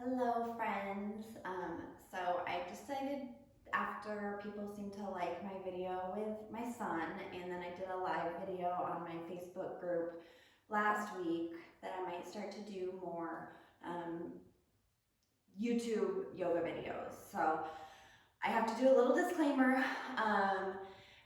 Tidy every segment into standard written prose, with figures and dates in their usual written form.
Hello friends. So I decided after people seem to like my video with my son, and then I did a live video on my Facebook group last week, that I might start to do more YouTube yoga videos. So I have to do a little disclaimer.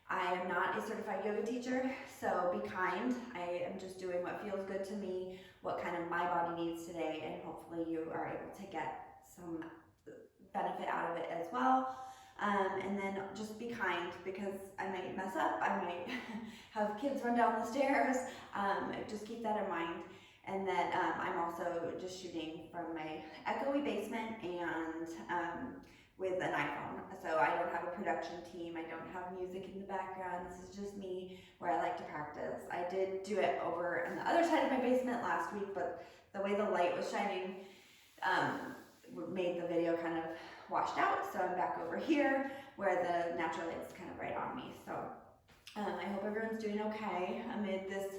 I am not a certified yoga teacher, so be kind. I am just doing what feels good to me, what kind of my body needs today, and hopefully you are able to get some benefit out of it as well. And then just be kind, because I might mess up, I might have kids run down the stairs. Just keep that in mind. And then I'm also just shooting from my echoey basement and with an iPhone. So I don't have a production team, I don't have music in the background. This is just me where I like to practice. I did do it over on the other side of my basement last week, but the way the light was shining made the video kind of washed out. So I'm back over here where the natural light's kind of right on me. So I hope everyone's doing okay amid this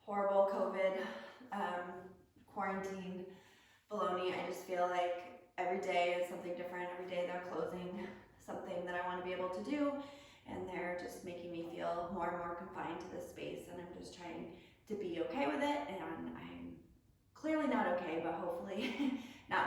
horrible COVID quarantine baloney. I just feel like every day is something different. Every day they're closing something that I want to be able to do, and they're just making me feel more and more confined to this space, and I'm just trying to be okay with it. And I'm clearly not okay, but hopefully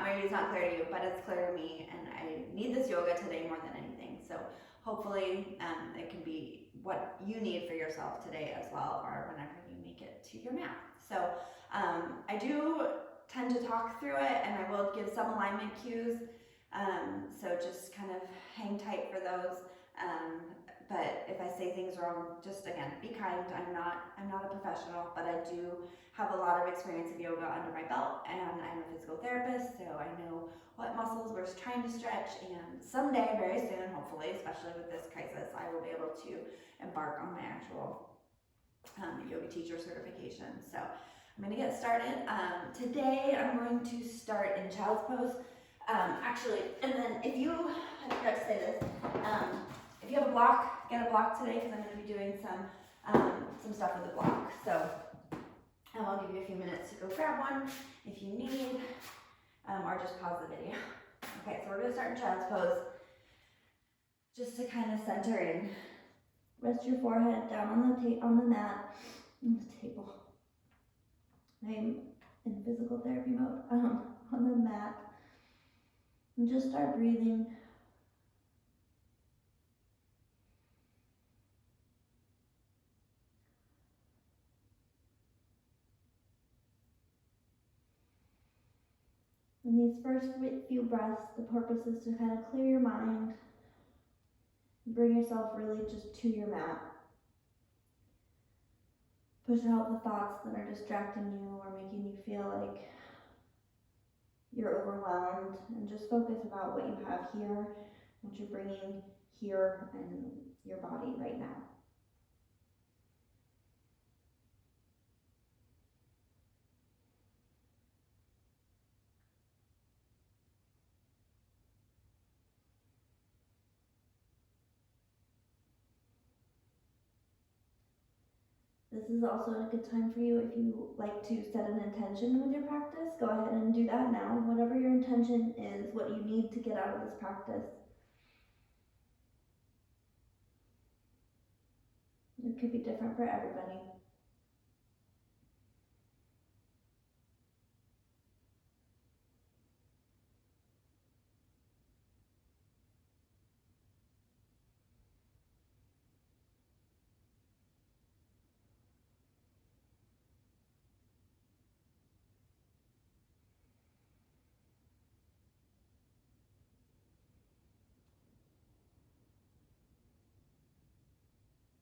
maybe it's not clear to you, but it's clear to me, and I need this yoga today more than anything. So hopefully it can be what you need for yourself today as well, or whenever you make it to your mat. So I do tend to talk through it, and I will give some alignment cues, so just kind of hang tight for those. But if I say things wrong, just again, be kind. I'm not a professional, but I do have a lot of experience of yoga under my belt, and I'm a physical therapist, so I know what muscles we're trying to stretch. And someday, very soon, hopefully, especially with this crisis, I will be able to embark on my actual yoga teacher certification. So I'm going to get started. Today I'm going to start in child's pose. Actually, and then if you, I forgot to say this, if you have a block, get a block today, because I'm going to be doing some stuff with the block. So I'll give you a few minutes to go grab one if you need, or just pause the video. Okay, so we're going to start in child's pose, just to kind of center in. Rest your forehead down on the mat, on the table. I'm in physical therapy mode, on the mat, and just start breathing. In these first few breaths, the purpose is to kind of clear your mind, and bring yourself really just to your mat. Push out the thoughts that are distracting you or making you feel like you're overwhelmed, and just focus about what you have here, what you're bringing here in your body right now. This is also a good time for you, if you like to set an intention with your practice, go ahead and do that now. Whatever your intention is, what you need to get out of this practice. It could be different for everybody.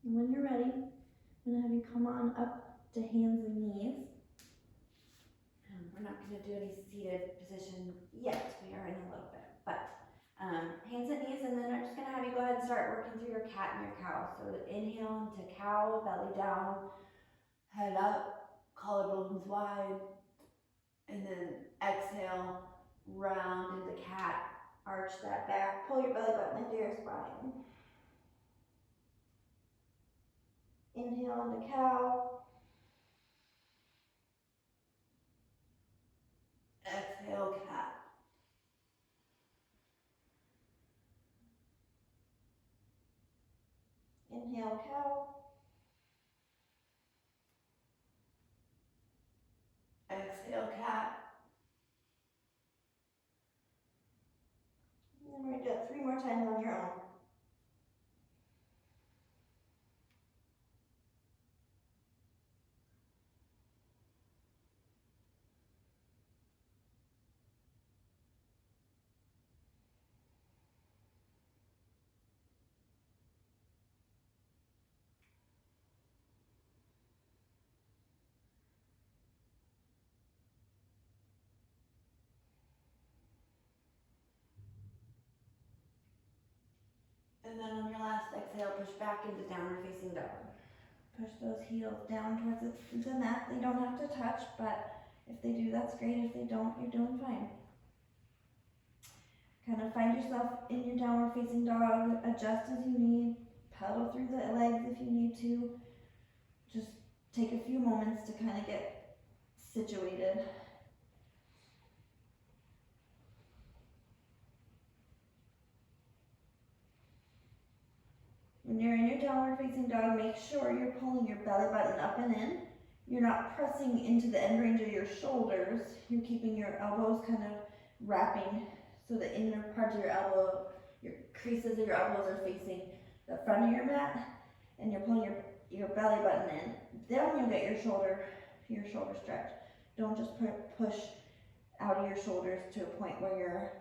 And when you're ready, I'm going to have you come on up to hands and knees. We're not going to do any seated position yet. We are in a little bit, but hands and knees, and then I'm just going to have you go ahead and start working through your cat and your cow. So inhale into cow, belly down, head up, collarbones wide, and then exhale, round into cat, arch that back, pull your belly button into your spine. Inhale into cow. Exhale, cat. Inhale, cow. Exhale, cat. And then we're going to do it 3 more times on your own. And then on your last exhale, push back into downward facing dog. Push those heels down towards the mat. They don't have to touch, but if they do, that's great. If they don't, you're doing fine. Kind of find yourself in your downward facing dog. Adjust as you need. Pedal through the legs if you need to. Just take a few moments to kind of get situated. When you're in your downward facing dog, make sure you're pulling your belly button up and in. You're not pressing into the end range of your shoulders. You're keeping your elbows kind of wrapping so the inner part of your elbow, your creases of your elbows are facing the front of your mat, and you're pulling your belly button in. Then you'll get your shoulder stretch. Don't just push out of your shoulders to a point where you're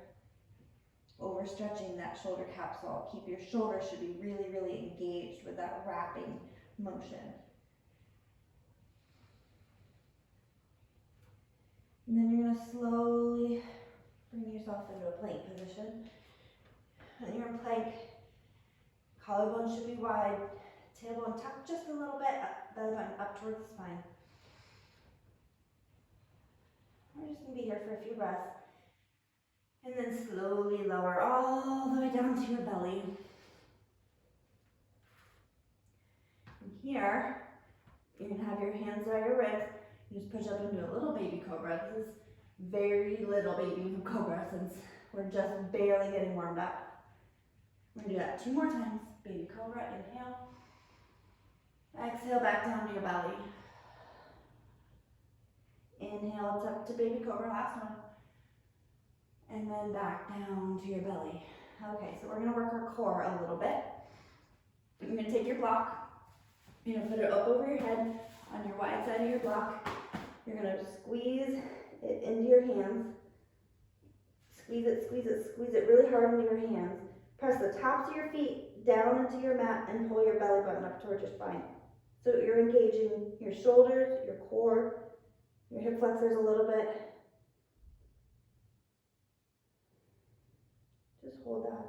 overstretching that shoulder capsule. Keep your shoulders should be really, really engaged with that wrapping motion. And then you're going to slowly bring yourself into a plank position. And you're in plank. Collarbone should be wide. Tailbone tucked just a little bit. Belly button up towards the spine. We're just going to be here for a few breaths. And then slowly lower all the way down to your belly. And here, you're going to have your hands by your ribs. You just push up into a little baby cobra. This is very little baby cobra since we're just barely getting warmed up. We're going to do that 2 more times. Baby cobra, inhale. Exhale back down to your belly. Inhale, tuck to baby cobra, last one. And then back down to your belly. Okay, so we're going to work our core a little bit. You're going to take your block. You're going to put it up over your head on your wide side of your block. You're going to squeeze it into your hands. Squeeze it, squeeze it, squeeze it really hard into your hands. Press the tops of your feet down into your mat and pull your belly button up towards your spine. So you're engaging your shoulders, your core, your hip flexors a little bit. Just hold that.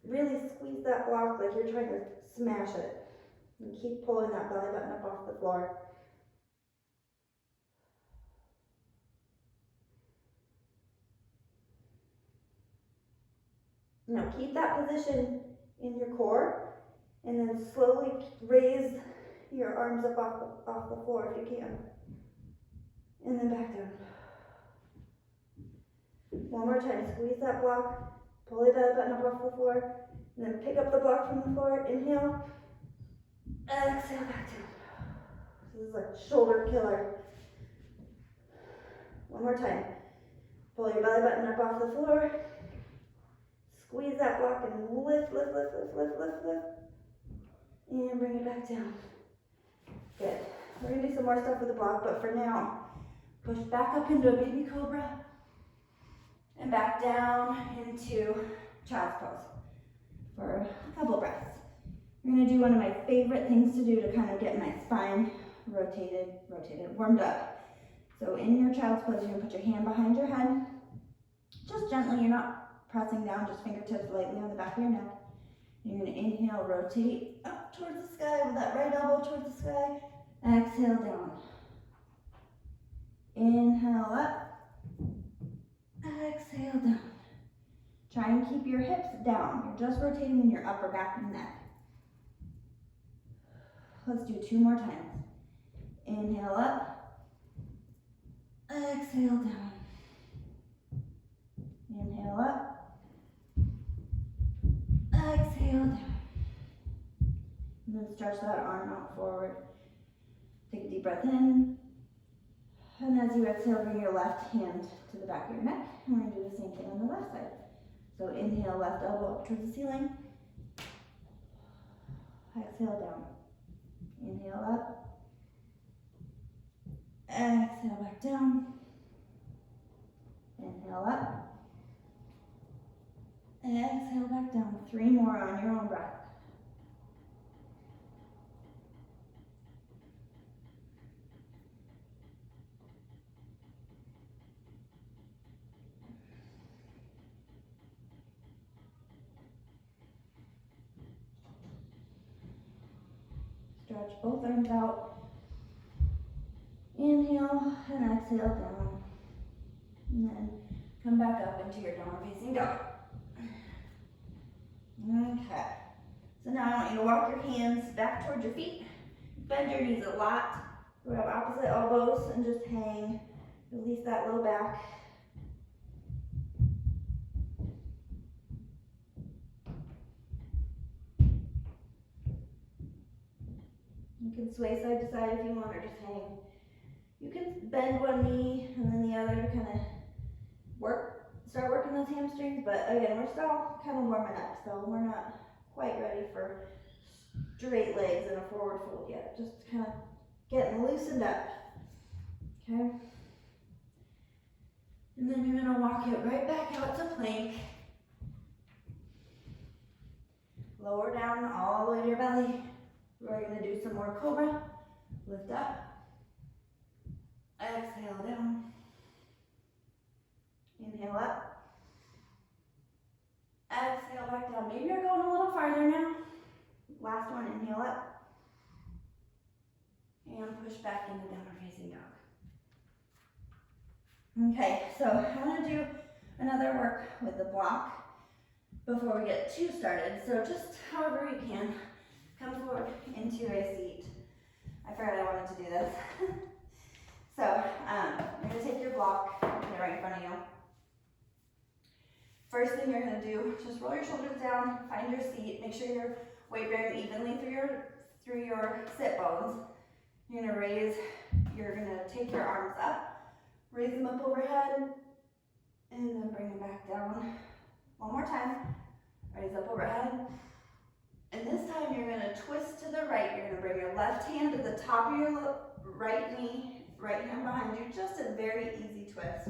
Really squeeze that block like you're trying to smash it. And keep pulling that belly button up off the floor. Now keep that position in your core and then slowly raise your arms up off the floor if you can. And then back down. One more time, squeeze that block, pull your belly button up off the floor, and then pick up the block from the floor, inhale, exhale back down. This is like shoulder killer. One more time, pull your belly button up off the floor, squeeze that block and lift, lift, lift, lift, lift, lift, lift, and bring it back down. Good. We're going to do some more stuff with the block, but for now, push back up into a baby cobra and back down into child's pose for a couple breaths. I'm going to do one of my favorite things to do to kind of get my spine rotated, warmed up. So in your child's pose, you're going to put your hand behind your head, just gently. You're not pressing down, just fingertips lightly on the back of your neck. You're going to inhale, rotate up towards the sky with that right elbow towards the sky. Exhale down. Inhale up. Exhale down. Try and keep your hips down. You're just rotating in your upper back and neck. Let's do 2 more times. Inhale up. Exhale down. Inhale up. Exhale down. And then stretch that arm out forward. Take a deep breath in. And as you exhale, bring your left hand to the back of your neck. And we're going to do the same thing on the left side. So inhale, left elbow up towards the ceiling. Exhale down. Inhale up. Exhale back down. Inhale up. Exhale back down. 3 more on your own breath. Stretch both arms out. Inhale and exhale down. And then come back up into your downward facing dog. Okay. So now I want you to walk your hands back towards your feet. Bend your knees a lot. Grab opposite elbows and just hang. Release that low back. You can sway side to side if you want, or just hang. You can bend one knee and then the other to kind of start working those hamstrings, but again, we're still kind of warming up, so we're not quite ready for straight legs and a forward fold yet. Just kind of getting loosened up, okay? And then you're gonna walk it right back out to plank. Lower down all the way to your belly. We're gonna do some more cobra. Lift up. Exhale down. Inhale up. Exhale back down. Maybe you're going a little farther now. Last one, inhale up. And push back into downward facing dog. Okay, so I'm gonna do another work with the block before we get too started. So just however you can, come forward into a seat. I forgot I wanted to do this. So you're gonna take your block, put it right in front of you. First thing you're gonna do, just roll your shoulders down, find your seat, make sure you're weight bearing evenly through your sit bones. You're gonna take your arms up, raise them up overhead, and then bring them back down. One more time, raise up overhead. And this time you're gonna twist to the right. You're gonna bring your left hand to the top of your right knee, right hand behind you, just a very easy twist.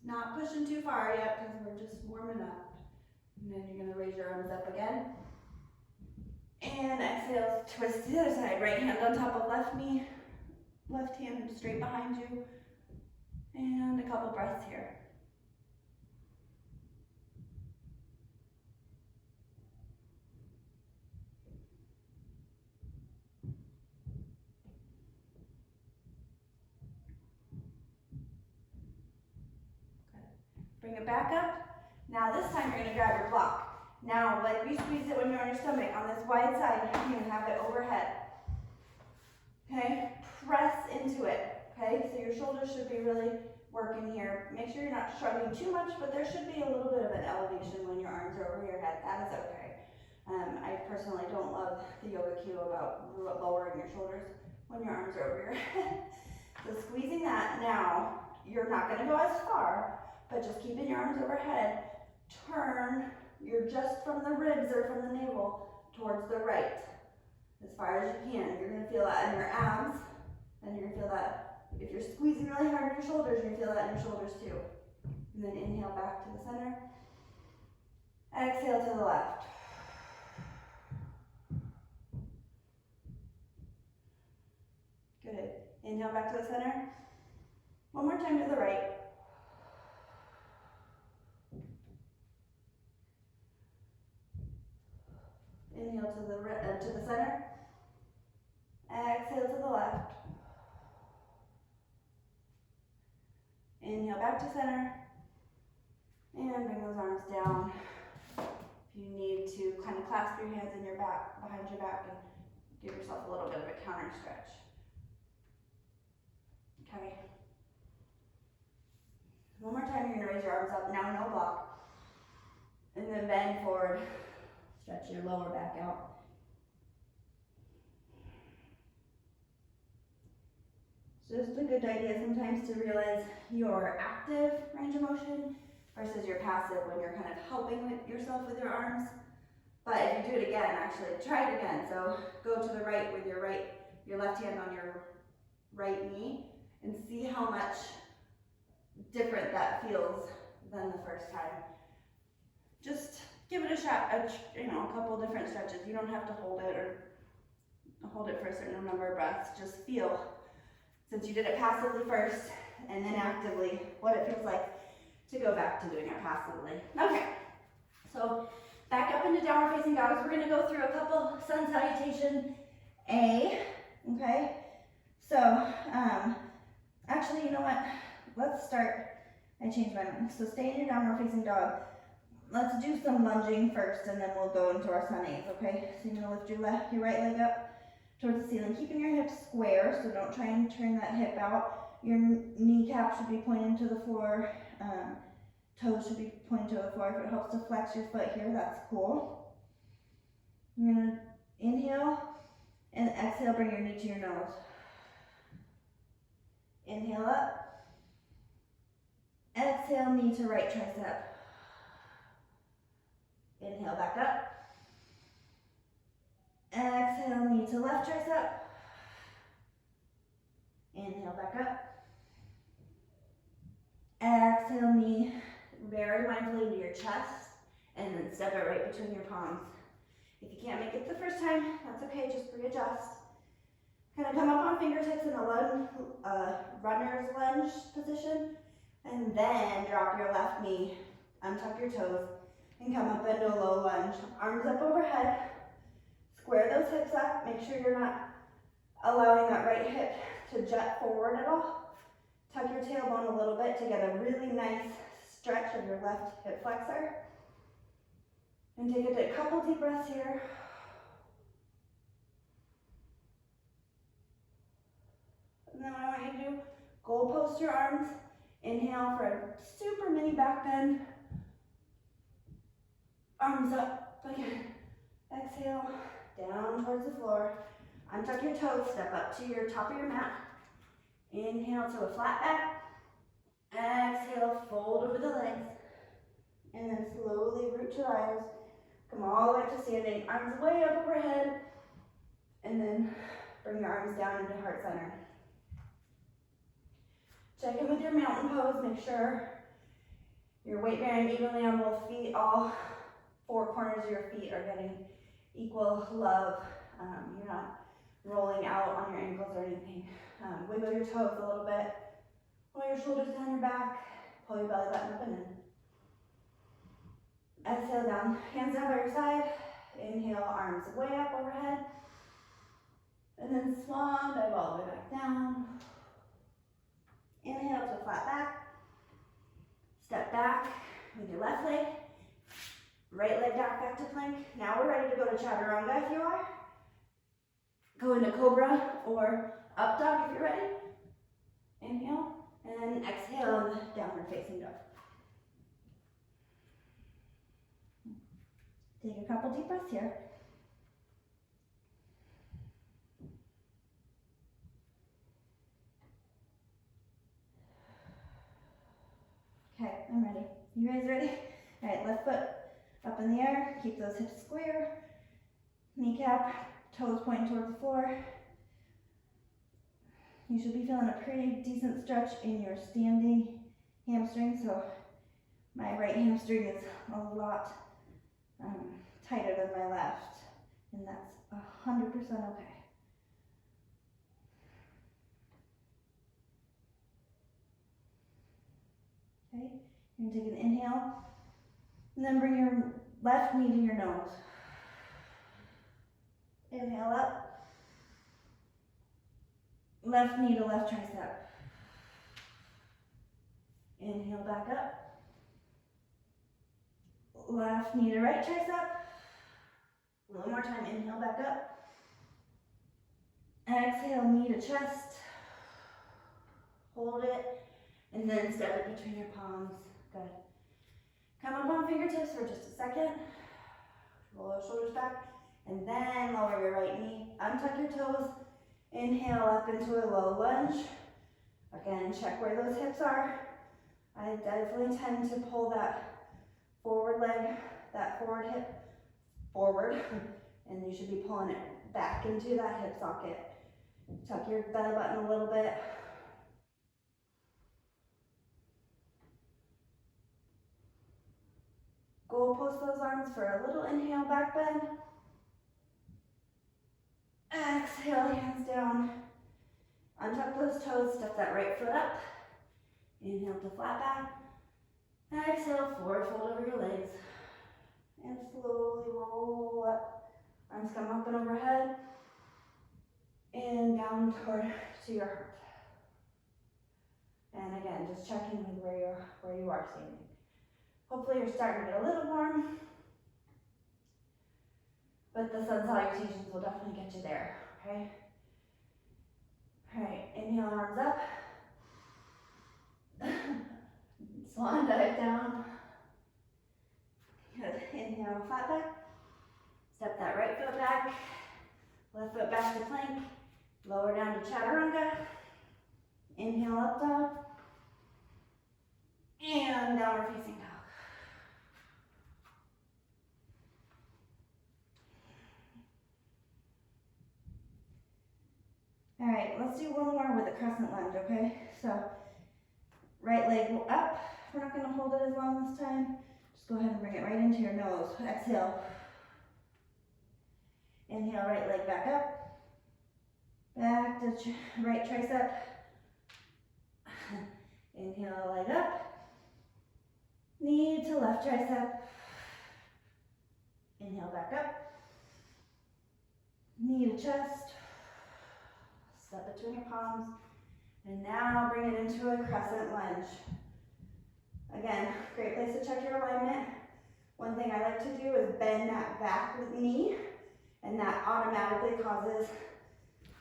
Not pushing too far yet because we're just warming up. And then you're gonna raise your arms up again. And exhale, twist to the other side. Right hand on top of left knee, left hand straight behind you. And a couple breaths here. Bring it back up. Now this time you're gonna grab your block. Now like we squeeze it when you're on your stomach, on this wide side, you're gonna have it overhead. Okay, press into it. Okay, so your shoulders should be really working here. Make sure you're not shrugging too much, but there should be a little bit of an elevation when your arms are over your head. That is okay. I personally don't love the yoga cue about lowering your shoulders when your arms are over your head. So squeezing that. Now, you're not gonna go as far, but just keeping your arms overhead, turn, you're just from the ribs or from the navel towards the right, as far as you can. You're gonna feel that in your abs, and you're gonna feel that, if you're squeezing really hard in your shoulders, you're gonna feel that in your shoulders too. And then inhale back to the center, exhale to the left. Good, inhale back to the center. One more time to the right. Inhale to the center. Exhale to the left. Inhale back to center. And bring those arms down. If you need to kind of clasp your hands in your back, behind your back, and give yourself a little bit of a counter stretch. Okay. One more time, you're gonna raise your arms up, now no block. And then bend forward, stretch your lower back out. So it's a good idea sometimes to realize your active range of motion versus your passive when you're kind of helping with yourself with your arms. But if you do it again, actually try it again. So go to the right with your left hand on your right knee and see how much different that feels than the first time. Just give it a shot, a couple different stretches. You don't have to hold it or hold it for a certain number of breaths. Just feel, since you did it passively first and then actively, what it feels like to go back to doing it passively. Okay, so back up into downward facing dogs. We're gonna go through a couple sun salutation A, okay? So, actually, you know what? Let's start, I changed my mind. So stay in your downward facing dog. Let's do some lunging first and then we'll go into our sun A's, okay? So you're gonna lift your right leg up towards the ceiling, keeping your hips square, so don't try and turn that hip out. Your kneecap should be pointing to the floor, toes should be pointing to the floor. If it helps to flex your foot here, that's cool. You're gonna inhale and exhale, bring your knee to your nose. Inhale up, exhale, knee to right tricep. Inhale back up. Exhale, knee to left tricep. Inhale back up. Exhale, knee very mindfully into your chest, and then step it right between your palms. If you can't make it the first time, that's okay, just readjust. Kind of come up on fingertips in a runner's lunge position, and then drop your left knee, untuck your toes, and come up into a low lunge. Arms up overhead, square those hips up, make sure you're not allowing that right hip to jet forward at all. Tuck your tailbone a little bit to get a really nice stretch of your left hip flexor. And take a couple deep breaths here. And then what I want you to do, goal post your arms. Inhale for a super mini back bend. Arms up again. Exhale, down towards the floor. Untuck your toes, step up to your top of your mat. Inhale to a flat back. Exhale, fold over the legs. And then slowly root to rise. Come all the way up to standing, arms way up overhead. And then bring your arms down into heart center. Check in with your mountain pose, make sure your weight bearing evenly on both feet. All four corners of your feet are getting equal love. You're not rolling out on your ankles or anything. Wiggle your toes a little bit. Pull your shoulders down your back. Pull your belly button up and in. Exhale down, hands down by your side. Inhale, arms way up overhead. And then swan dive all the way back down. Inhale to a flat back. Step back with your left leg. Right leg back to plank. Now we're ready to go to Chaturanga if you are. Go into Cobra or Up Dog if you're ready. Inhale and exhale, downward facing dog. Take a couple deep breaths here. Okay, I'm ready. You guys ready? All right, left foot up in the air. Keep those hips square. Kneecap, toes pointing towards the floor. You should be feeling a pretty decent stretch in your standing hamstring. So my right hamstring is a lot tighter than my left, and that's 100% okay. Okay, you're gonna take an inhale, and then bring your left knee to your nose. Inhale up, left knee to left tricep. Inhale back up, left knee to right tricep. One more time, inhale back up. Exhale, knee to chest. Hold it. And then step it between your palms. Good. Come up on fingertips for just a second. Roll your shoulders back. And then lower your right knee. Untuck your toes. Inhale up into a low lunge. Again, check where those hips are. I definitely tend to pull that forward leg, that forward hip forward. And you should be pulling it back into that hip socket. Tuck your belly button a little bit. Goal post those arms for a little inhale, back bend. Exhale, hands down. Untuck those toes, step that right foot up. Inhale to flat back. Exhale, forward fold over your legs. And slowly roll up. Arms come up and overhead. And down toward to your heart. And again, just checking with where you are standing. Hopefully you're starting to get a little warm. But the sun salutations will definitely get you there, okay? All right, inhale, arms up. Swan dive down. Good, inhale, flat back. Step that right foot back. Left foot back to plank. Lower down to Chaturanga. Inhale, up dog. And downward facing dog. All right, let's do one more with a crescent lunge, okay? So, right leg up. We're not gonna hold it as long this time. Just go ahead and bring it right into your nose. Exhale. Inhale, right leg back up. Back to right tricep. Inhale, leg up. Knee to left tricep. Inhale, back up. Knee to chest. Step between your palms. And now bring it into a crescent lunge. Again, great place to check your alignment. One thing I like to do is bend that back knee, and that automatically causes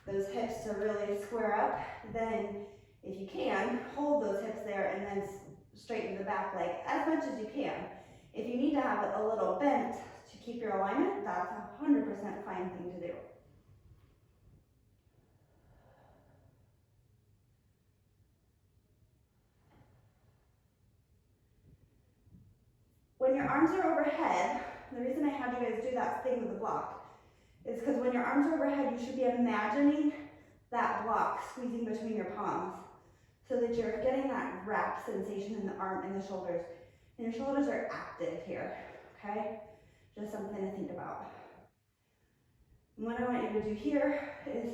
those hips to really square up. Then, if you can, hold those hips there and then straighten the back leg as much as you can. If you need to have it a little bent to keep your alignment, that's a 100% fine thing to do. When your arms are overhead, the reason I had you guys do that thing with the block is because when your arms are overhead, you should be imagining that block squeezing between your palms so that you're getting that wrap sensation in the arm and the shoulders. And your shoulders are active here, okay? Just something to think about. And what I want you to do here is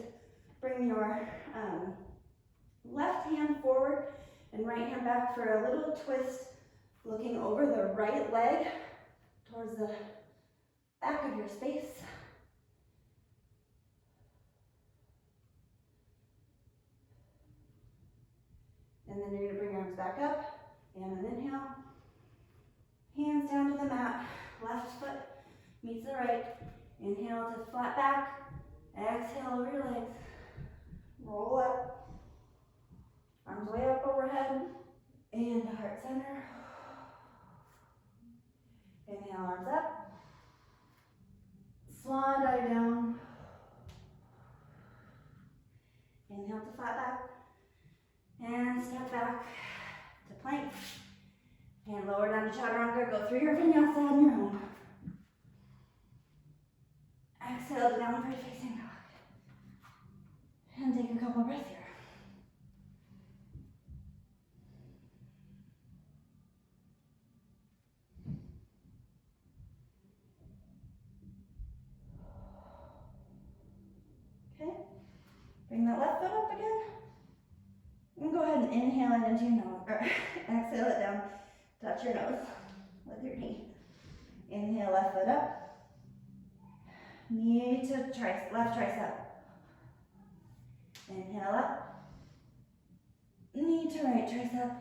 bring your left hand forward and right hand back for a little twist, looking over the right leg towards the back of your space. And then you're gonna bring your arms back up and an inhale. Hands down to the mat, left foot meets the right. Inhale to flat back, exhale over your legs. Roll up, arms way up overhead, and heart center. Inhale, arms up. Swan dive down. Inhale to flat back. And step back to plank. And lower down to Chaturanga. Go through your Vinyasa on your own. Exhale to downward facing dog. And take a couple breaths here. Okay, bring that left foot up again. And go ahead and inhale it into your nose, or exhale it down, touch your nose with your knee. Inhale, left foot up. Knee to left tricep. Inhale up. Knee to right tricep.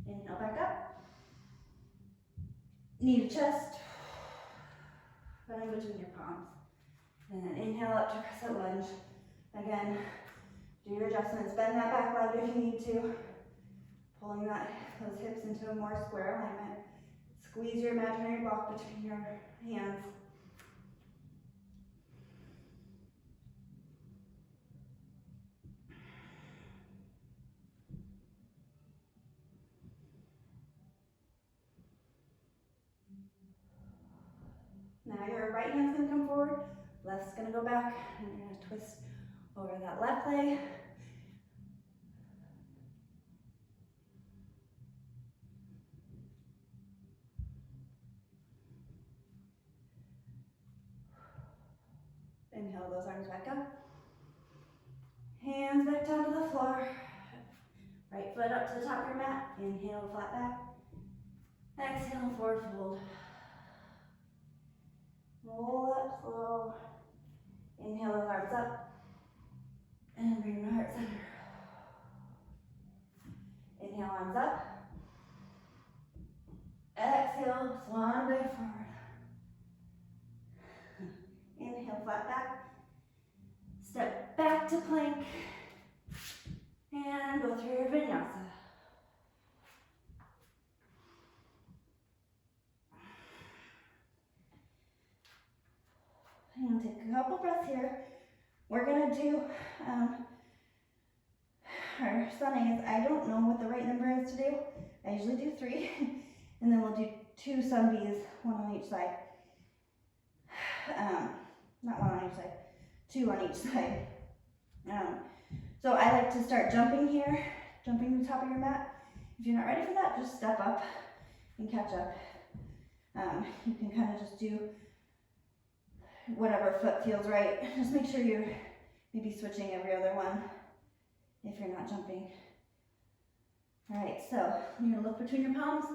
Inhale back up. Knee to chest. Running between your palms. And then inhale up to crescent lunge. Again, Do your adjustments. Bend that back leg if you need to. Pulling those hips into a more square alignment. Squeeze your imaginary block between your hands. Now your right hand's gonna come forward, left's gonna go back, and you're gonna twist over that left leg. Inhale those arms back up. Hands back down to the floor. Right foot up to the top of your mat. Inhale, flat back. Exhale, forward fold. Roll up slow. Inhale those arms up. And bring your heart center. Inhale, arms up. Exhale, swan dive forward. Inhale, flat back. Step back to plank. And go through your vinyasa. And take a couple breaths here. We're gonna do our sun A's. I don't know what the right number is to do. I usually do 3. And then we'll do 2 sun B's, 1 on each side. Not 1 on each side, 2 on each side. So I like to start jumping here, jumping to the top of your mat. If you're not ready for that, just step up and catch up. You can kind of just do whatever foot feels right. Just make sure you're maybe switching every other one if you're not jumping. All right, so you're gonna look between your palms,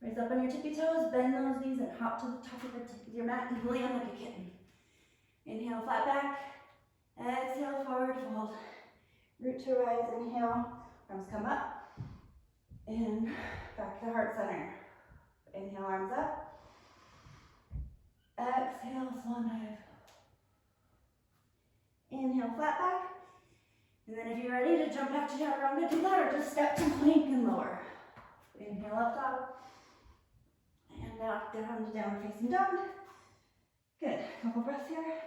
raise up on your tippy toes, bend those knees and hop to the top of your mat and land like a kitten. Inhale, flat back. Exhale, forward fold. Root to rise, inhale, arms come up. And back to heart center. Inhale, arms up. Exhale, swan dive. Inhale, flat back. And then if you're ready to jump back to Chaturanga, do that, or just step to plank and lower. Inhale, up top. And out, down to down facing dog. Good, couple breaths here.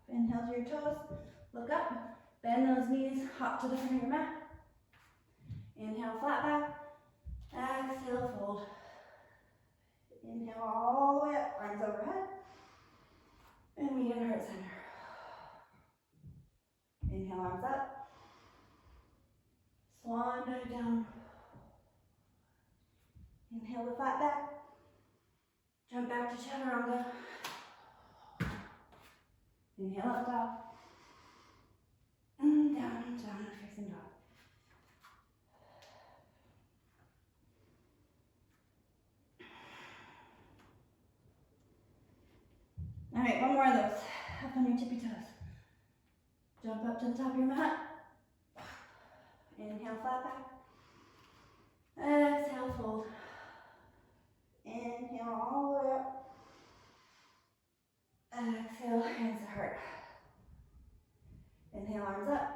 Inhale to your toes, look up, bend those knees, hop to the front of your mat. Inhale, flat back, exhale, fold. Inhale all the way up, arms overhead, and meet in heart center. Inhale, arms up, swan dive down. Inhale to flat back, jump back to Chaturanga. Inhale up top, and down, facing dog. All right, one more of those. Up on your tippy toes. Jump up to the top of your mat. Inhale, flat back. Exhale, fold. Inhale all the way up. Exhale, hands to heart. Inhale, arms up.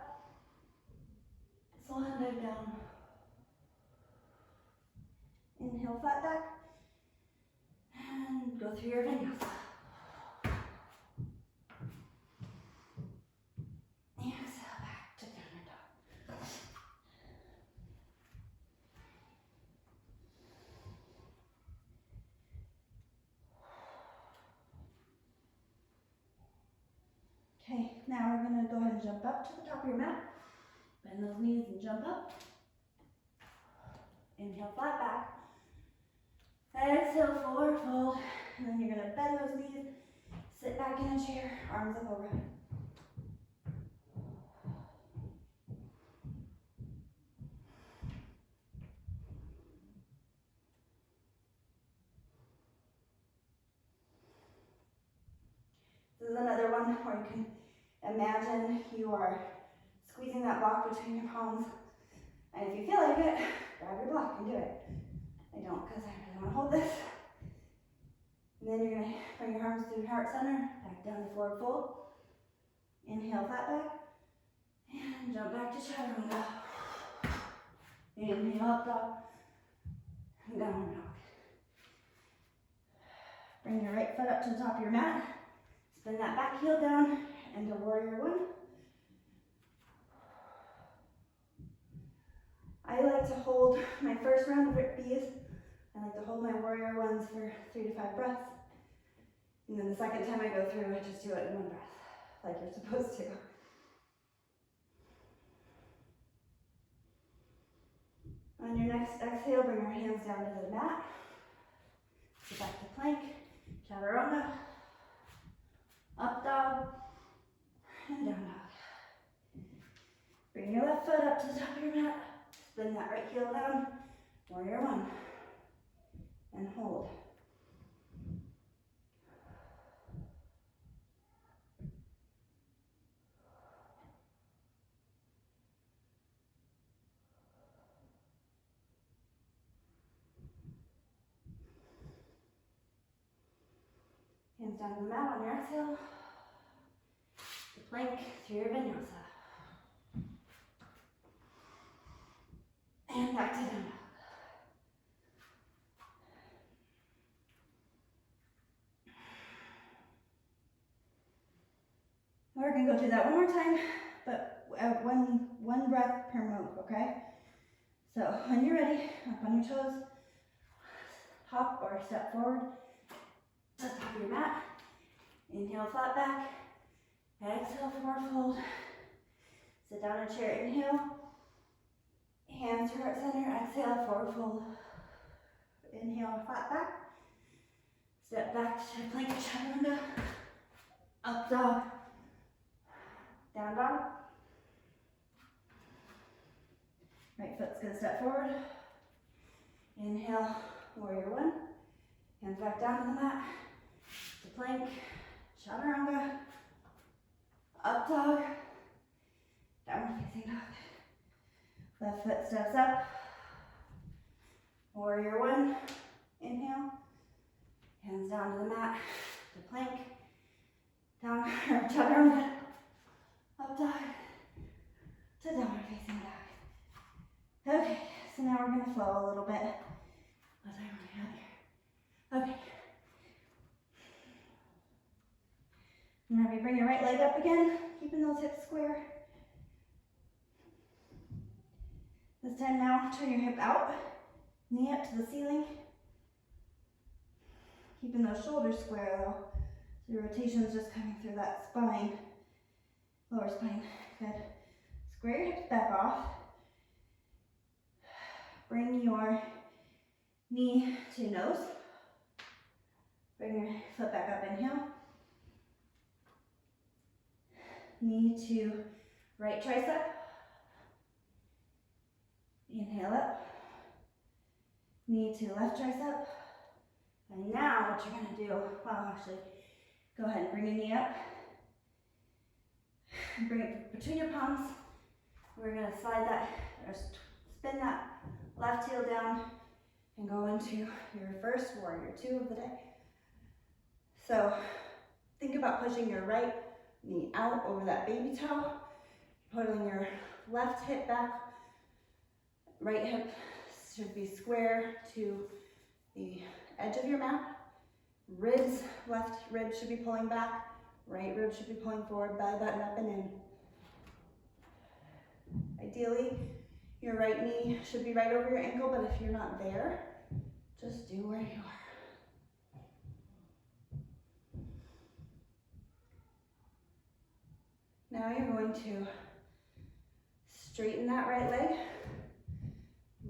Swan dive down. Inhale, flat back. And go through your vinyasa. Exhale, back to downward dog. Okay, now we're going to go ahead and jump up to the top of your mat. Bend those knees and jump up. Inhale, flat back. Exhale, forward fold. And then you're going to bend those knees, sit back in a chair, arms up overhead. This is another one where you can imagine you are squeezing that block between your palms And if you feel like it, grab your block and do it. I don't because I really want to hold this. And then you're going to bring your arms to your heart center, back down to forward fold. Inhale, flat back. And jump back to Chaturanga. Inhale, up dog. And down dog. Bring your right foot up to the top of your mat. Spin that back heel down into warrior one. I like to hold my first round of bees. I like to hold my warrior ones for 3 to 5 breaths. And then the second time I go through, I just do it in 1 breath, like you're supposed to. On your next exhale, bring your hands down to the mat. Go back to plank, Chaturanga, up dog, and down dog. Bring your left foot up to the top of your mat. Spin that right heel down, warrior one, and hold. Hands down to the mat on your exhale. The plank through your Vinyasa. And back to down dog. We're going to go through that one more time, but one breath per move, okay? So when you're ready, up on your toes, hop or step forward, to the top of your mat. Inhale, flat back. Exhale, forward fold. Sit down in a chair, inhale. Hands to heart center, exhale, forward fold. Inhale, flat back. Step back to plank Chaturanga. Up dog. Down dog. Right foot's gonna step forward. Inhale, warrior one. Hands back down to the mat. To plank, Chaturanga. Up dog. Downward facing dog. Left foot steps up. Warrior one. Inhale. Hands down to the mat. To plank. Down, or Chaturanga. Up dog. To downward facing dog. Okay, so now we're gonna flow a little bit. What I really have here. Okay. Whenever you bring your right leg up again, keeping those hips square. This time now, turn your hip out, knee up to the ceiling. Keeping those shoulders square though, so your rotation is just coming through that spine, lower spine. Good. Square your hips back off. Bring your knee to your nose. Bring your foot back up, inhale. Knee to right tricep. Inhale up. Knee to left tricep. And now what you're going to do, well actually, go ahead and bring your knee up. Bring it between your palms. We're going to slide that, or spin that left heel down and go into your first warrior two of the day. So think about pushing your right knee out over that baby toe, pulling your left hip back. Right hip should be square to the edge of your mat. Ribs, left rib should be pulling back. Right rib should be pulling forward, belly button up and in. Ideally, your right knee should be right over your ankle, but if you're not there, just do where you are. Now you're going to straighten that right leg.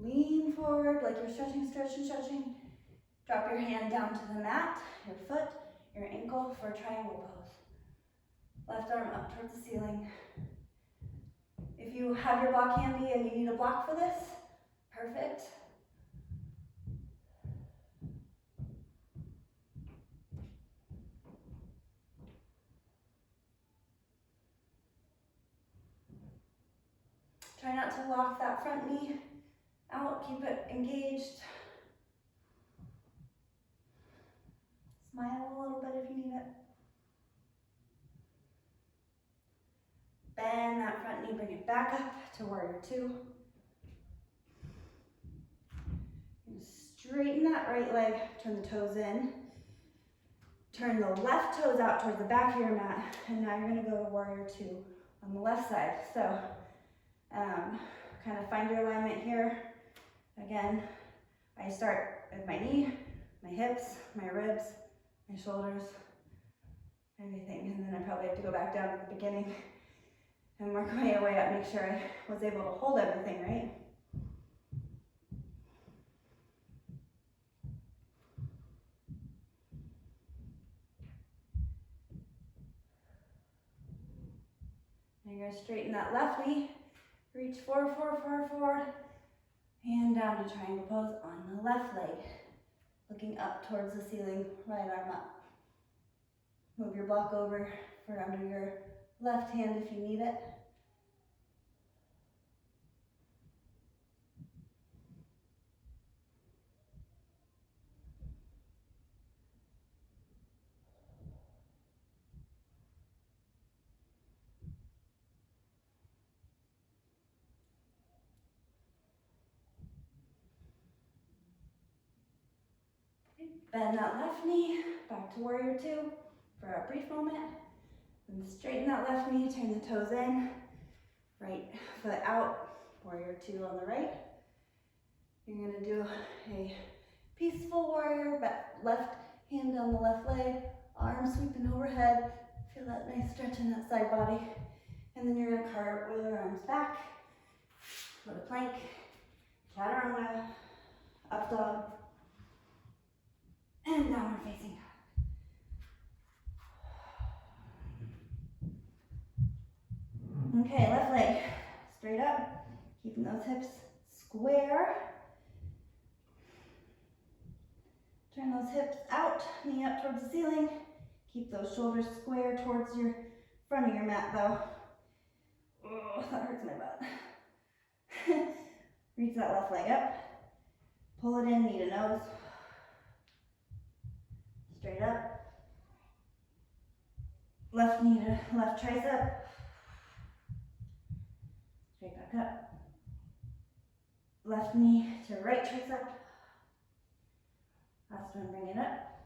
Lean forward like you're stretching, stretching, stretching. Drop your hand down to the mat, your foot, your ankle for a triangle pose. Left arm up towards the ceiling. If you have your block handy and you need a block for this, perfect. Try not to lock that front knee out, keep it engaged. Smile a little bit if you need it. Bend that front knee, bring it back up to warrior two. And straighten that right leg, turn the toes in. Turn the left toes out towards the back of your mat, and now you're gonna go to warrior two on the left side. So kind of find your alignment here. Again, I start with my knee, my hips, my ribs, my shoulders, everything. And then I probably have to go back down to the beginning and work my way up, make sure I was able to hold everything, right? And you're gonna straighten that left knee, reach forward, forward, forward, forward, and down to triangle pose on the left leg. Looking up towards the ceiling, right arm up. Move your block over for under your left hand if you need it. Bend that left knee, back to warrior two for a brief moment. Then straighten that left knee, turn the toes in, right foot out, warrior two on the right. You're gonna do a peaceful warrior, left hand on the left leg, arms sweeping overhead. Feel that nice stretch in that side body. And then you're gonna cartwheel your arms back, go to plank, chaturanga, up dog, and downward facing dog. Okay, left leg straight up, keeping those hips square. Turn those hips out, knee up towards the ceiling. Keep those shoulders square towards your front of your mat though. Oh, that hurts my butt. Reach that left leg up. Pull it in, knee to nose. Straight up. Left knee to left tricep. Straight back up. Left knee to right tricep. Last one, bring it up.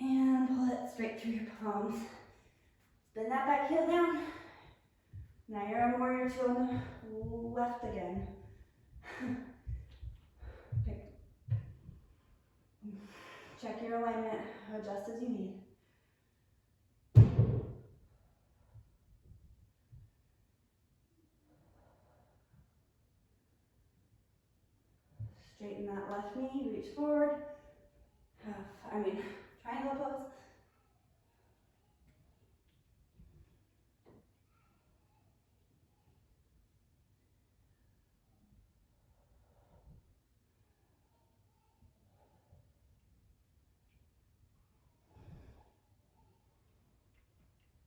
And pull it straight through your palms. Spin that back heel down. Now you're on warrior two on the left again. Check your alignment, adjust as you need. Straighten that left knee, reach forward. Triangle pose.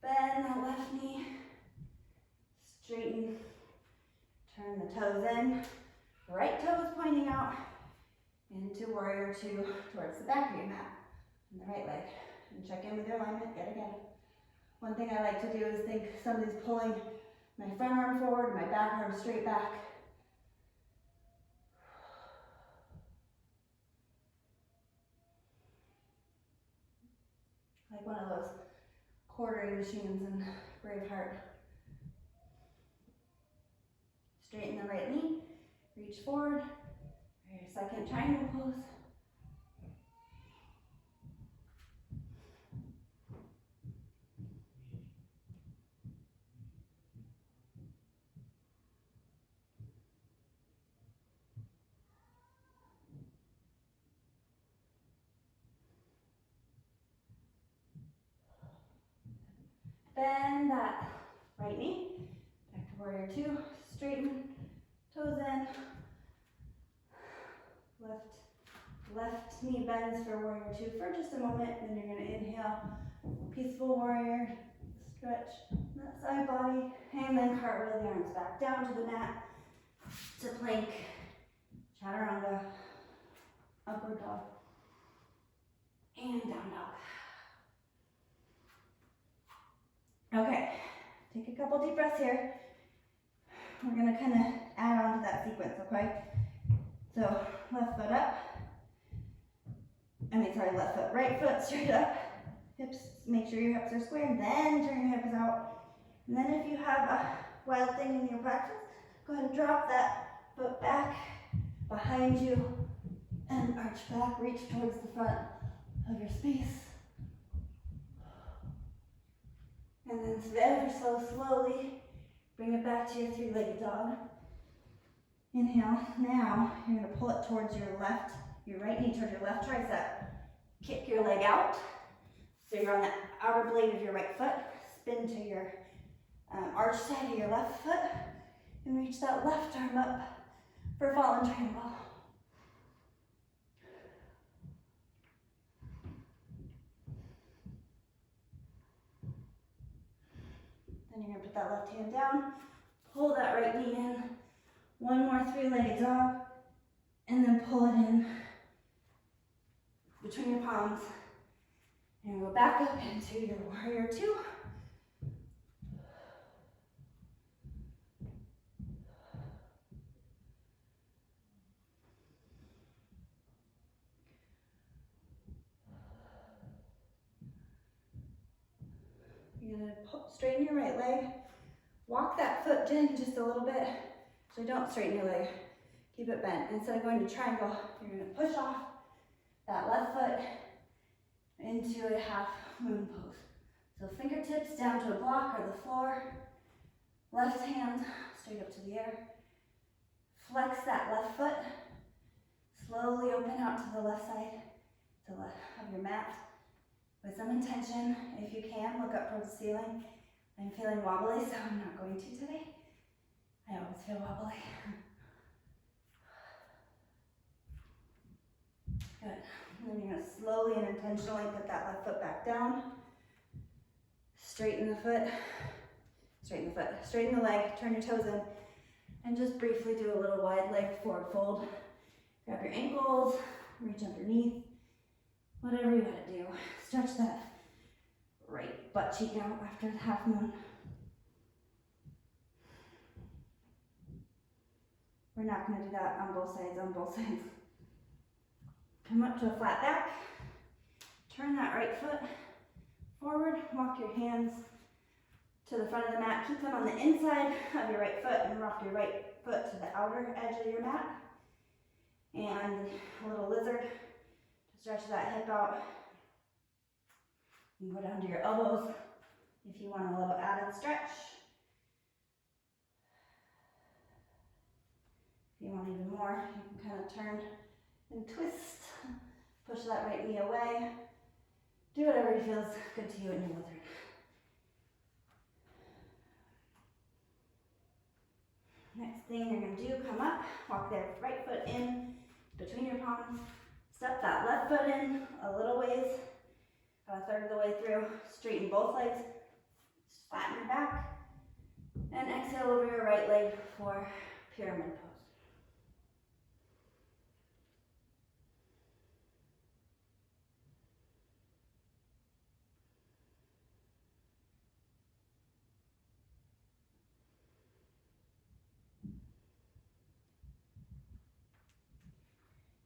Bend that left knee, straighten, turn the toes in, right toe is pointing out into warrior two towards the back of your mat, and the right leg, and check in with your alignment yet again. One thing I like to do is think somebody's pulling my front arm forward, my back arm straight back. Like one of those quartering machines in Braveheart. Straighten the right knee, reach forward, your second triangle pose. Bend that right knee, back to warrior two, straighten, toes in, left knee bends for warrior two for just a moment, then you're gonna inhale, peaceful warrior, Stretch that side body, and then cartwheel the arms back down to the mat to plank, chaturanga, upward dog, and down dog. Okay, take a couple deep breaths here. We're gonna kind of add on to that sequence, okay? So left foot up. Left foot, right foot straight up. Hips, make sure your hips are square, and then turn your hips out. And then if you have a wild thing in your practice, go ahead and drop that foot back behind you and arch back, reach towards the front of your space. And then ever so slowly, bring it back to your three-legged dog. Inhale. Now you're going to pull it towards your right knee towards your left tricep. Kick your leg out. So you're on the outer blade of your right foot. Spin to your arch side of your left foot. And reach that left arm up for fallen triangle. Then you're going to put that left hand down. Pull that right knee in. One more three-legged dog. And then pull it in between your palms. And go back up into your warrior two. You're going to straighten your right leg. Walk that foot in just a little bit. So don't straighten your leg. Keep it bent. Instead of going to triangle, you're going to push off that left foot into a half moon pose. So fingertips down to a block or the floor. Left hand straight up to the air. Flex that left foot. Slowly open out to the left side of your mat. With some intention, if you can, look up towards the ceiling. I'm feeling wobbly, so I'm not going to today. I always feel wobbly. Good. And then you're going to slowly and intentionally put that left foot back down. Straighten the foot. Straighten the foot. Straighten the leg. Turn your toes in. And just briefly do a little wide leg forward fold. Grab your ankles. Reach underneath. Whatever you gotta do. Stretch that right butt cheek out after the half moon. We're not gonna do that on both sides, Come up to a flat back. Turn that right foot forward. Walk your hands to the front of the mat. Keep them on the inside of your right foot and rock your right foot to the outer edge of your mat. And a little lizard. Stretch that hip out. You can go down to your elbows if you want a little added stretch. If you want even more, you can kind of turn and twist. Push that right knee away. Do whatever feels good to you in your lizard. Next thing you're going to do, come up, walk their right foot in between your palms. Step that left foot in a little ways, about a third of the way through. Straighten both legs, flatten your back, and exhale over your right leg for pyramid pose.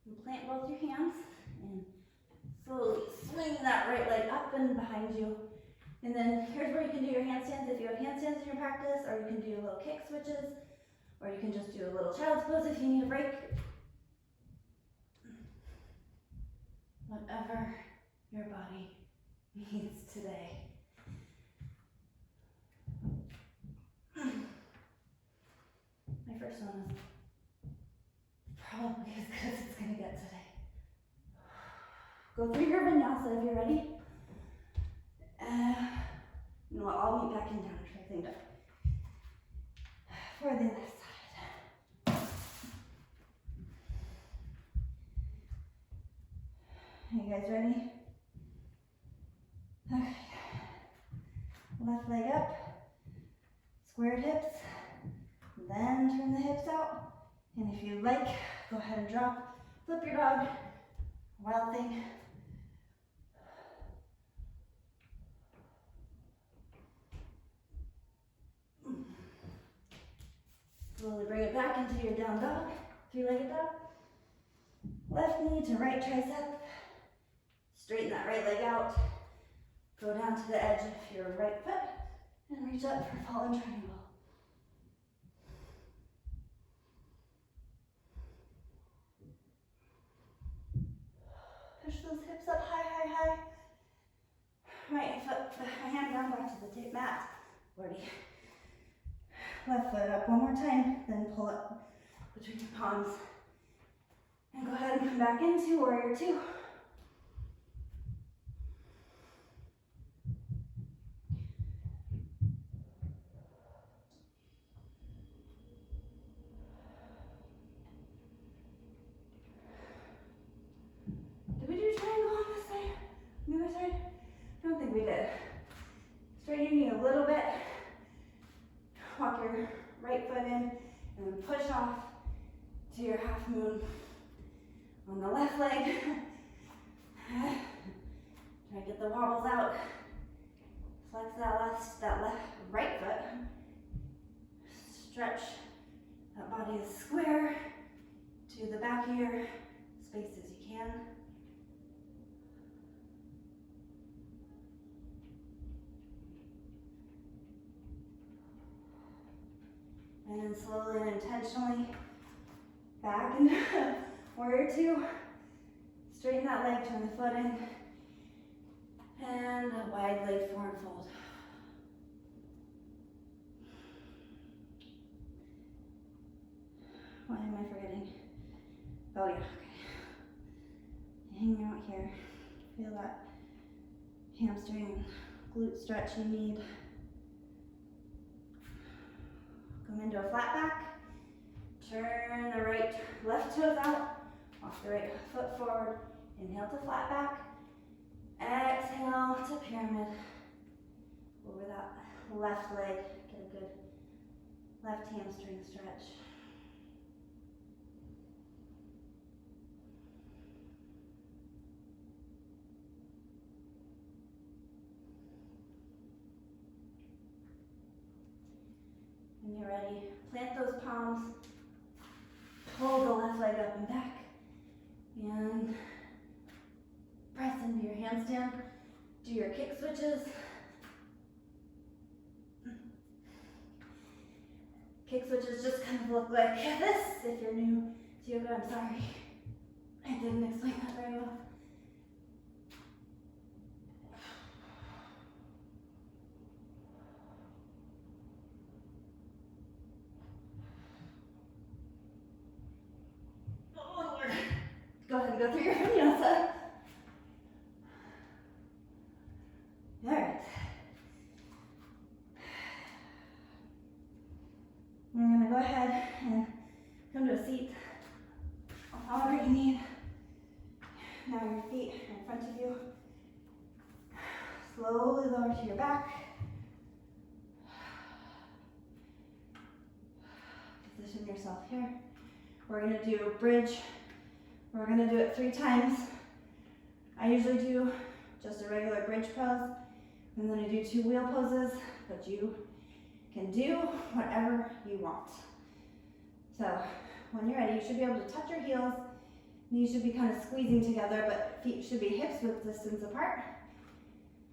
And plant both your hands and slowly swing that right leg up and behind you. And then here's where you can do your handstands if you have handstands in your practice, or you can do little kick switches, or you can just do a little child's pose if you need a break. Whatever your body needs today. My first one is probably as good as it's going to get today. Go through your vinyasa if you're ready. I'll meet back in down after I cleaned up. For the other side. Are you guys ready? Okay. Left leg And if you'd like, go ahead and drop, flip your dog, wild thing. Slowly bring it back into your down dog, three-legged dog. Left knee to right tricep. Straighten that right leg out. Go down to the edge of your right foot and reach up for fallen triangle. Push those hips up high, high, high. Right foot, hand down back to the tape mat. 40. Left foot up one more time, then pull up between your palms. And go ahead and come back into warrior two. Did we do triangle on this side? On the other side? I don't think we did. Straighten your knee a little bit. Walk your right foot in and then push off to your half moon on the left leg. Try to get the wobbles out. Flex that left right foot. Stretch that body as square to the back of your space as you can. And then slowly and intentionally back into warrior two. Straighten that leg, turn the foot in. And a wide leg forward fold. Why am I forgetting? Oh yeah, okay. Hang out here. Feel that hamstring, glute stretch you need. Come into a flat back. Turn the left toes out. Walk the right foot forward. Inhale to flat back. Exhale to pyramid. Over that left leg. Get a good left hamstring stretch. When you're ready, plant those palms. Pull the left leg up and back. And press into your handstand. Do your kick switches. Kick switches just kind of look like this if you're new to yoga. I'm sorry, I didn't explain that very well. Oh, Lord. Go ahead and go through your vinyasa. All right. I'm going to go ahead and come to a seat, however you need. Now your feet are in front of you. Slowly lower to your back. Position yourself here. We're going to do a bridge. We're going to do it 3 times. I usually do just a regular bridge pose, and then I do 2 wheel poses, but you can do whatever you want. So when you're ready, you should be able to touch your heels. Knees should be kind of squeezing together, but feet should be hips width distance apart.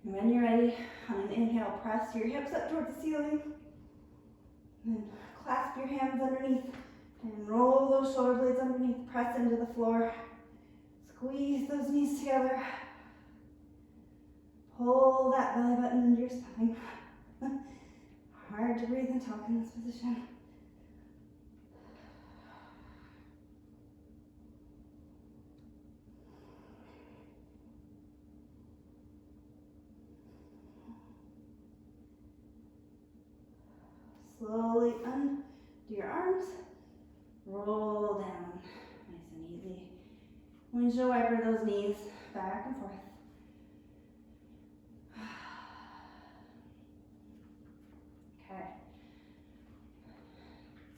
And when you're ready, on an inhale, press your hips up towards the ceiling. And clasp your hands underneath and roll those shoulder blades underneath. Press into the floor. Squeeze those knees together. Pull that belly button into your spine. Hard to breathe and talk in this position. Slowly undo your arms. Roll down. Nice and easy. Windshield wiper those knees back and forth. Okay.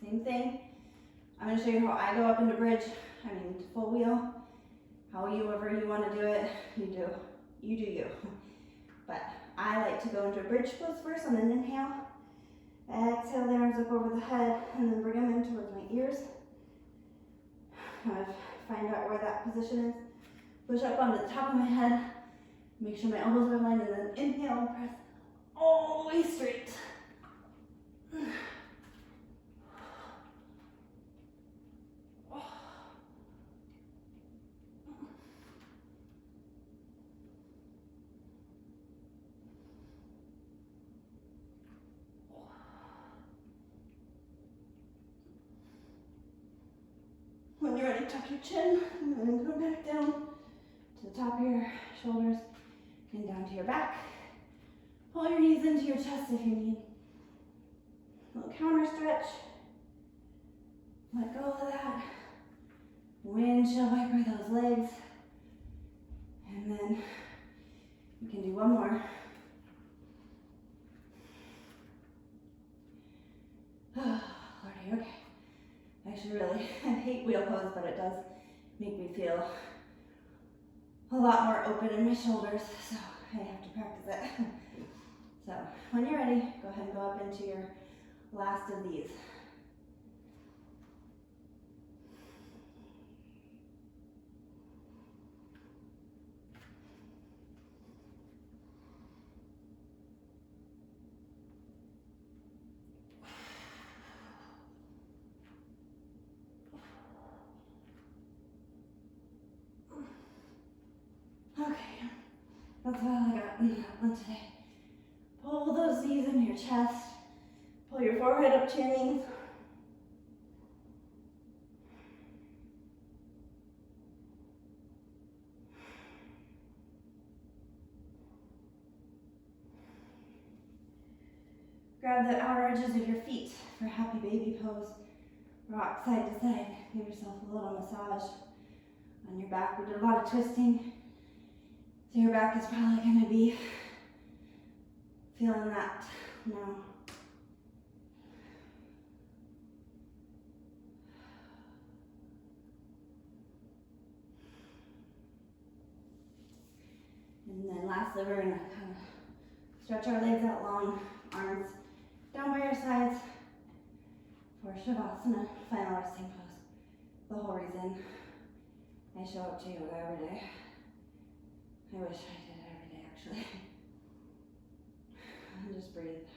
Same thing. I'm going to show you how I go up into bridge, full wheel. However you want to do it, you do you. But I like to go into a bridge pose first on an inhale. Exhale the arms up over the head and then bring them in towards my ears. Kind of find out where that position is. Push up onto the top of my head. Make sure my elbows are aligned and then inhale and press all the way straight. When you're ready, tuck your chin and then go back down to the top of your shoulders and down to your back. Pull your knees into your chest if you need. A little counter stretch. Let go of that. Windshield wiper those legs. And then you can do one more. Oh, Lordy, okay. Actually, really, I hate wheel pose, but it does make me feel a lot more open in my shoulders, so I have to practice it. So, when you're ready, go ahead and go up into your last of these. Okay, that's all I got in that one today. Pull those knees into your chest. Pull your forehead up to your knees. Grab the outer edges of your feet for happy baby pose. Rock side to side. Give yourself a little massage on your back. We did a lot of twisting. So your back is probably going to be feeling that now. And then lastly, we're going to kind of stretch our legs out long, arms down by your sides for Shavasana, final resting pose. The whole reason I show up to yoga every day. I wish I did it every day, actually. And just breathe.